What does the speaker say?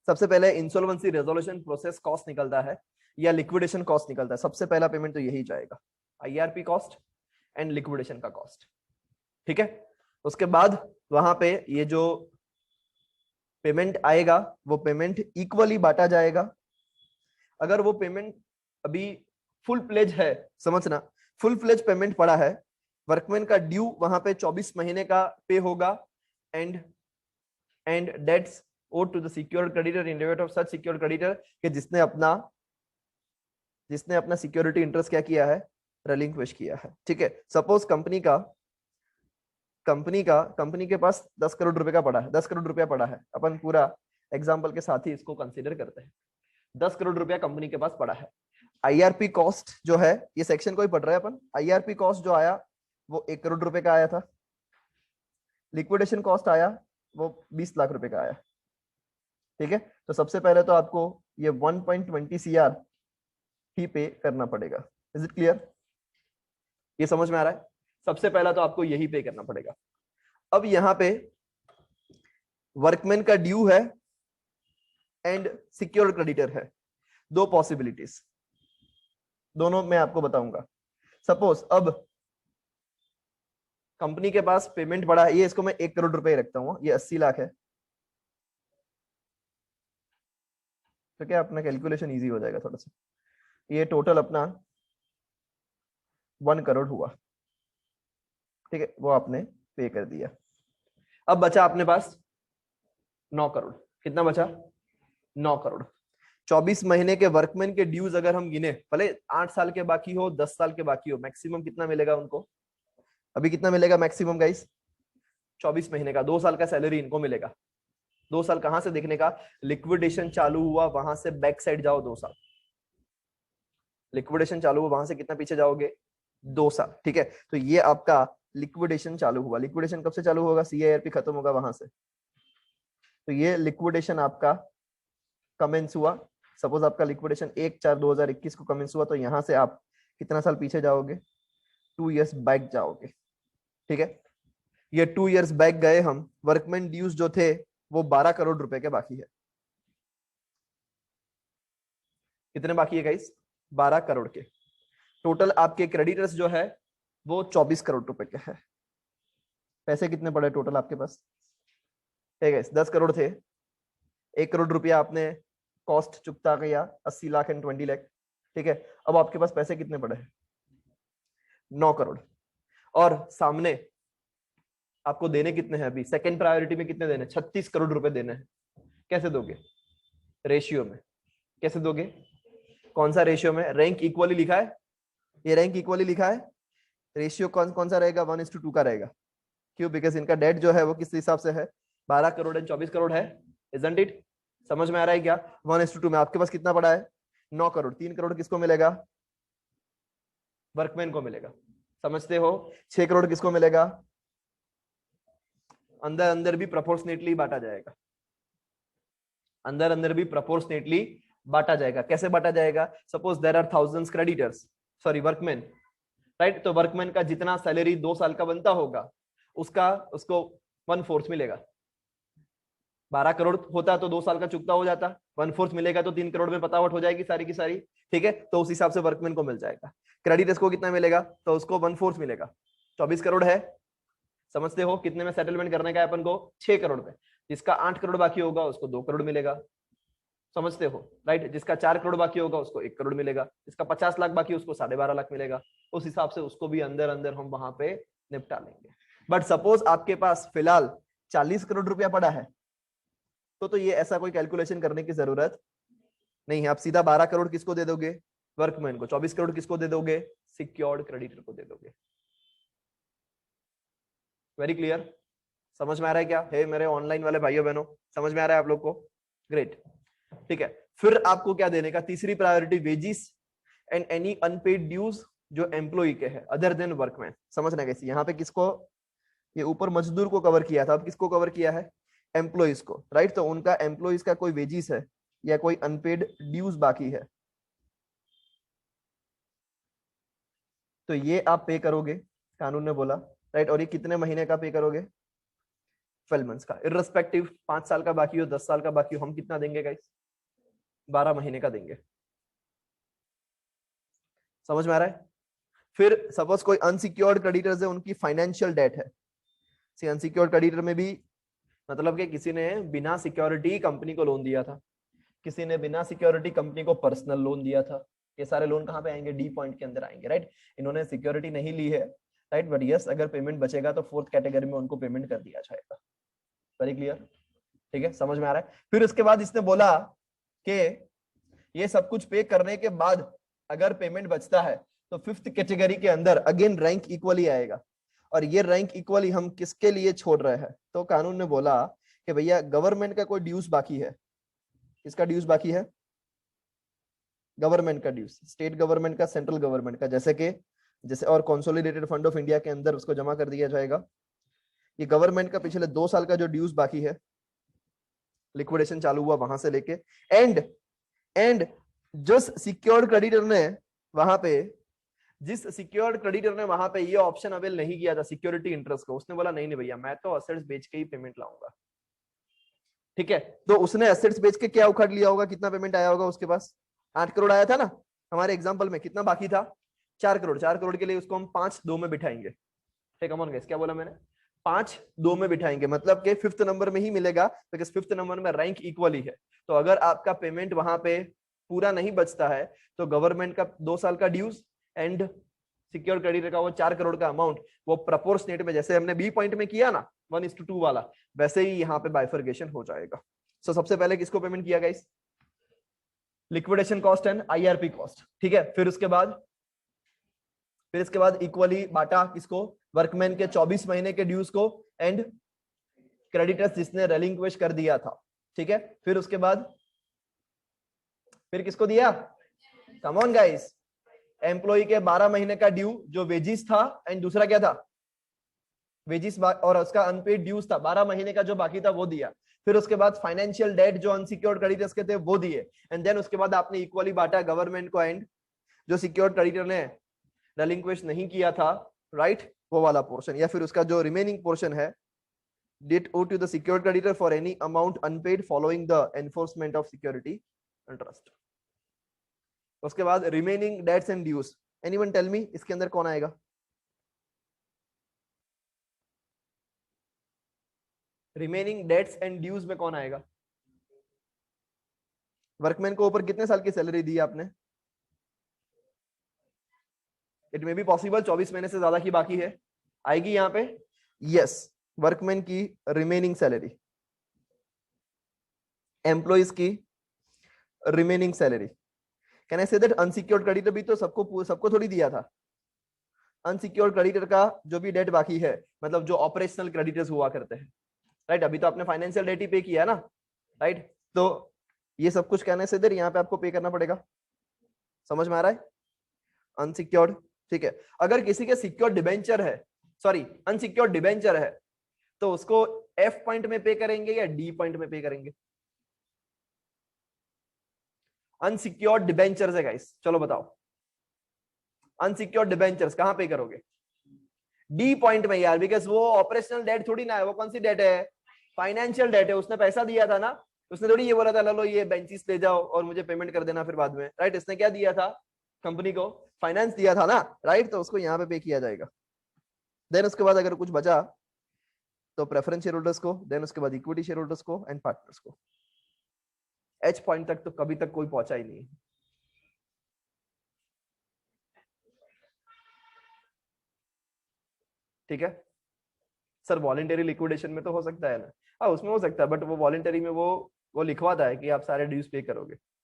सबसे पहले insolvency resolution process cost निकलता है या लिक्विडेशन कॉस्ट निकलता है, सबसे पहला पेमेंट तो यही जाएगा, आईआरपी कॉस्ट एंड लिक्विडेशन का कॉस्ट। ठीक है, उसके बाद वहां पे ये जो पेमेंट आएगा वो पेमेंट इक्वली बांटा जाएगा। अगर वो पेमेंट अभी फुल प्लेज है, समझना, फुल प्लेज पेमेंट पड़ा है, वर्कमैन का ड्यू वहां पे 24 महीने का पे होगा, and debts owed to the secured creditor in debit of such secured creditor कि जिसने अपना सिक्योरिटी इंटरेस्ट क्या किया है, रिलिंक्विश किया है। ठीक है, सपोज कंपनी के पास 10 करोड़ रुपए का पड़ा है, 10 करोड़ रुपया पड़ा है, अपन पूरा एग्जांपल के साथ ही इसको कंसीडर करते हैं। 10 करोड़ रुपया कंपनी के पास पड़ा है। आईआरपी कॉस्ट जो है, ये सेक्शन को ही पढ़ रहे हैं अपन, आईआरपी कॉस्ट जो आया वो 1 करोड़ रुपए का आया था, लिक्विडेशन कॉस्ट आया वो 20 लाख रुपए का आया। ठीक है, तो सबसे पहले तो आपको ये 1.20 CR ही पे करना पड़ेगा। Is it clear? ये समझ में आ रहा है? सबसे पहला तो आपको यही पे करना पड़ेगा। अब यहां पे वर्कमैन का ड्यू है एंड सिक्योर्ड क्रेडिटर है, दो पॉसिबिलिटीज, दोनों मैं आपको बताऊंगा। सपोज अब कंपनी के पास पेमेंट पड़ा है, ये इसको मैं 1 करोड़ रुपए रखता हूं, ये 80 लाख है, तो क्या अपना कैलकुलेशन इजी हो जाएगा थोड़ा सा। ये टोटल अपना 1 करोड़ हुआ। ठीक है, वो आपने पे कर दिया। अब बचा अपने पास 9 करोड़। कितना बचा? 9 करोड़। 24 महीने के वर्कमैन के ड्यूज अगर हम गिने, भले 8 साल के बाकी हो, 10 साल के बाकी हो, मैक्सिमम कितना मिलेगा उनको? अभी कितना मिलेगा मैक्सिमम गाइस? 24 महीने का, 2 साल का सैलरी इनको मिलेगा। 2 साल कहां से देखने का? लिक्विडेशन चालू हुआ वहां से बैक साइड जाओ 2 साल, लिक्विडेशन चालू हुआ वहां से कितना पीछे जाओगे? 2 साल। ठीक है, तो ये आपका लिक्विडेशन चालू हुआ। लिक्विडेशन कब से चालू होगा? सीआईआरपी खत्म होगा वहां से, तो ये लिक्विडेशन आपका कमेंस हुआ। सपोज आपका लिक्विडेशन 1/4/2021 को कमेंस हुआ, तो यहां से आप कितना साल पीछे जाओगे? 2 इयर्स बैक जाओगे। ठीक है, ये 2 इयर्स बैक गए हम, वर्कमैन ड्यूज जो थे वो 12 करोड़ रुपए के बाकी है। कितने बाकी है गाइस? 12 करोड़ के। टोटल आपके क्रेडिटर्स जो है वो 24 करोड़ रुपए के है। पैसे कितने पड़े टोटल आपके पास? ठीक है, 10 करोड़ थे, 1 करोड़ रुपया आपने कॉस्ट चुकता किया, 80 लाख एंड 20 लाख। ठीक है, अब आपके पास पैसे कितने पड़े हैं? 9 करोड़। और सामने आपको देने कितने हैं? अभी सेकंड प्रायोरिटी में कितने देने? 36 करोड़ रुपए देने हैं। कैसे दोगे? रेशियो में। कैसे दोगे? कौन सा रेशियो में? रैंक इक्वली लिखा है, ये रैंक इक्वली लिखा है। रेशियो कौन कौन सा रहेगा? 1:2 का रहेगा। क्यों? बिकॉज इनका डेट जो है वो किस हिसाब से है? 12 करोड़ एंड 24 करोड़ है, इजंट इट? समझ में आ रहा है क्या? 1:2 में आपके पास कितना पड़ा है? 9 करोड़। 3 करोड़ किसको मिलेगा? वर्कमैन को मिलेगा। समझते हो? 6 करोड़ किसको मिलेगा? अंदर अंदर भी प्रोपोर्शनेटली बांटा जाएगा, अंदर अंदर भी प्रोपोर्शनेटली बांटा जाएगा। कैसे बांटा जाएगा? Suppose there are thousands creditors, sorry workman, right? तो वर्कमैन का जितना सैलरी 2 साल का बनता होगा उसका उसको 1/4 मिलेगा। 12 करोड़ होता तो 2 साल का चुकता हो जाता, 1/4 मिलेगा तो 3 करोड़ में पतावट हो जाएगी सारी की सारी। ठीक है, तो उस हिसाब से वर्कमैन को मिल जाएगा। क्रेडिटर्स को कितना मिलेगा? तो उसको 1/4 मिलेगा। 24 करोड़ है, समझते हो? कितने में सेटलमेंट करने का है अपन को? 6 करोड़ में। जिसका 8 करोड़ बाकी होगा उसको 2 करोड़ मिलेगा। समझते हो? राइट? जिसका 4 करोड़ बाकी होगा उसको 1 करोड़ मिलेगा। जिसका 50 लाख बाकी उसको 12.5 लाख मिलेगा। उस हिसाब से उसको भी अंदर अंदर हम वहां पे निपटा लेंगे। बट सपोज आपके पास फिलहाल 40 करोड़ रुपया पड़ा है, तो ये ऐसा कोई कैलकुलेशन करने की जरूरत नहीं है। आप सीधा 12 करोड़ किसको दे दोगे? वर्कमैन को। 24 करोड़ किसको दे दोगे? सिक्योर्ड क्रेडिटर को दे दोगे। Very clear? समझ में आ रहा है क्या? हे मेरे ऑनलाइन वाले भाइयों बहनों, समझ में आ रहा है आप लोग को? ग्रेट। ठीक है, फिर आपको क्या देने का? तीसरी priority, wages and any unpaid dues जो एम्प्लॉय के हैं अदर देन वर्कमैन। समझना कैसे? यहाँ पे किसको, ये ऊपर मजदूर को कवर किया था, अब किसको कवर किया है? एम्प्लॉइज को, राइट? तो उनका एम्प्लॉइज का कोई वेजिस है या कोई अनपेड ड्यूज बाकी है, तो ये आप पे करोगे, कानून ने बोला, राइट? और ये कितने महीने का पे करोगे? 12 मंथ्स का, इररिस्पेक्टिव 5 साल का बाकी हो 10 साल का बाकी हो, हम कितना देंगे गाइस? 12 महीने का देंगे। समझ में आ रहा है? फिर सपोज कोई अनसिक्योर्ड क्रेडिटर्स है, उनकी फाइनेंशियल डेट है। सी अनसिक्योर्ड क्रेडिटर में भी मतलब कि किसी ने बिना सिक्योरिटी कंपनी को लोन दिया था, किसी ने बिना सिक्योरिटी कंपनी को पर्सनल लोन दिया था। ये सारे लोन कहां पे आएंगे? डी पॉइंट के अंदर आएंगे, राइट? इन्होंने सिक्योरिटी नहीं ली है, राइट, बट यस अगर पेमेंट बचेगा तो फोर्थ कैटेगरी में उनको पेमेंट कर दिया जाएगा। Very clear? ठीक है, समझ में आ रहा है? फिर उसके बाद इसने बोला कि ये सब कुछ पे करने के बाद अगर पेमेंट बचता है तो फिफ्थ कैटेगरी के अंदर अगेन रैंक इक्वली आएगा। और ये रैंक इक्वली हम किसके लिए छोड़ रहे हैं? तो कानून ने बोला कि भैया गवर्नमेंट का कोई ड्यूज बाकी है। किसका ड्यूज बाकी है? गवर्नमेंट का ड्यूज, स्टेट गवर्नमेंट का, सेंट्रल गवर्नमेंट का, जैसे और कंसोलिडेटेड फंड ऑफ इंडिया के अंदर उसको जमा कर दिया जाएगा। ये गवर्नमेंट का पिछले 2 साल का जो ड्यूज बाकी है, लिक्विडेशन चालू हुआ वहां से लेके एंड जिस सिक्योर्ड क्रेडिटर ने वहां पे ये ऑप्शन अवेल नहीं किया था सिक्योरिटी इंटरेस्ट को, उसने बोला नहीं नहीं भैया मैं तो एसेट्स बेच के ही पेमेंट लाऊंगा। ठीक है, तो उसने एसेट्स बेच के क्या उखाड़ लिया होगा? कितना पेमेंट आया होगा उसके पास? 8 करोड़ आया था ना हमारे एग्जांपल में, कितना बाकी था? 4 करोड़। 4 करोड़ के लिए उसको हम 5-2 में बिठाएंगे। ठीक है, गाइस क्या बोला मैंने? 5-2 में बिठाएंगे, मतलब कि फिफ्थ नंबर में ही मिलेगा, बिकॉज फिफ्थ नंबर में रैंक इक्वल ही है। तो अगर आपका पेमेंट वहां पे पूरा नहीं बचता है तो गवर्नमेंट का 2 साल का ड्यूज एंड सिक्योर क्रेडिटर का वो 4 करोड़ का अमाउंट, वो प्रोपोर्शनेट में, जैसे हमने बी पॉइंट में किया ना 1:2 वाला, वैसे ही यहाँ पे बाइफर्केशन हो जाएगा। सो सबसे पहले किसको पेमेंट किया guys? Liquidation cost and IRP cost. ठीक है, फिर इसके बाद इक्वली बांटा किसको? वर्कमैन के 24 महीने के ड्यूज को एंड क्रेडिटर्स जिसने रेलिंक्विश कर दिया था। ठीक है, फिर उसके बाद फिर किसको दिया? कम ऑन गाइस, एम्प्लॉय के 12 महीने का ड्यू जो वेजिस था, एंड दूसरा क्या था? वेजिस और उसका अनपेड ड्यूज था, 12 महीने का जो बाकी था वो दिया। फिर उसके बाद फाइनेंशियल डेट जो अनसिक्योर्ड क्रेडिटर्स के थे वो दिए, एंड देन उसके बाद आपने इक्वली बांटा गवर्नमेंट को एंड जो सिक्योर्ड क्रेडिटर ने रेलिंक्विश नहीं किया था, राइट, वो वाला पोर्शन, या फिर उसका जो रिमेनिंग पोर्शन है, date owed to the secured creditor for any amount unpaid following the enforcement of security interest। उसके बाद remaining debts and dues, anyone tell me इसके अंदर कौन आएगा? रिमेनिंग डेट्स एंड ड्यूज में कौन आएगा? वर्कमैन को ऊपर कितने साल की सैलरी दी आपने? इट मे बी पॉसिबल 24 महीने से ज्यादा की बाकी है, आएगी यहाँ पे? यस, वर्कमैन की रिमेनिंग सैलरी, एम्प्लॉइज की remaining salary. Can I say that unsecured creditor भी तो सबको थोड़ी दिया था। अनसिक्योर्ड क्रेडिटर का जो भी डेट बाकी है, मतलब जो ऑपरेशनल क्रेडिटर्स हुआ करते हैं, राइट, अभी तो आपने फाइनेंशियल डेट ही पे किया ना, राइट, तो ये सब कुछ कहने से इधर यहाँ पे आपको पे करना पड़ेगा। समझ में आ रहा है? अनसिक्योर्ड, ठीक है। अगर किसी के सिक्योर्ड डिबेंचर है, सॉरी अनसिक्योर्ड डिबेंचर है, तो उसको एफ पॉइंट में पे करेंगे या डी पॉइंट में पे करेंगे? अनसिक्योर्ड डिबेंचर्स है गाइस, चलो बताओ, अनसिक्योर्ड डिबेंचर्स कहां पे करोगे? डी पॉइंट में यार, बिकॉज वो ऑपरेशनल डेट थोड़ी ना है, वो कौन सी डेट है? फाइनेंशियल डेट है। उसने पैसा दिया था ना, उसने थोड़ी ये बोला था लो ये बेंचेस ले जाओ और मुझे पेमेंट कर देना फिर बाद में, राइट? इसने क्या दिया था? कंपनी को फाइनेंस दिया था ना, राइट? तो उसको यहाँ पे किया जाएगा। देन उसके बाद अगर कुछ बचा तो प्रेफरेंस शेयर होल्डर्स को, देन उसके बाद इक्विटी शेयर होल्डर्स को एंड पार्टनर्स को। एच पॉइंट तक तो कभी तक कोई पहुंचा ही नहीं। ठीक है सर, वॉलेंटरी लिक्विडेशन में तो हो सकता है ना? हाँ उसमें हो सकता है, बट वो वॉलेंटरी में वो लिखवाता है कि आप सारे ड्यूज पे करोगे।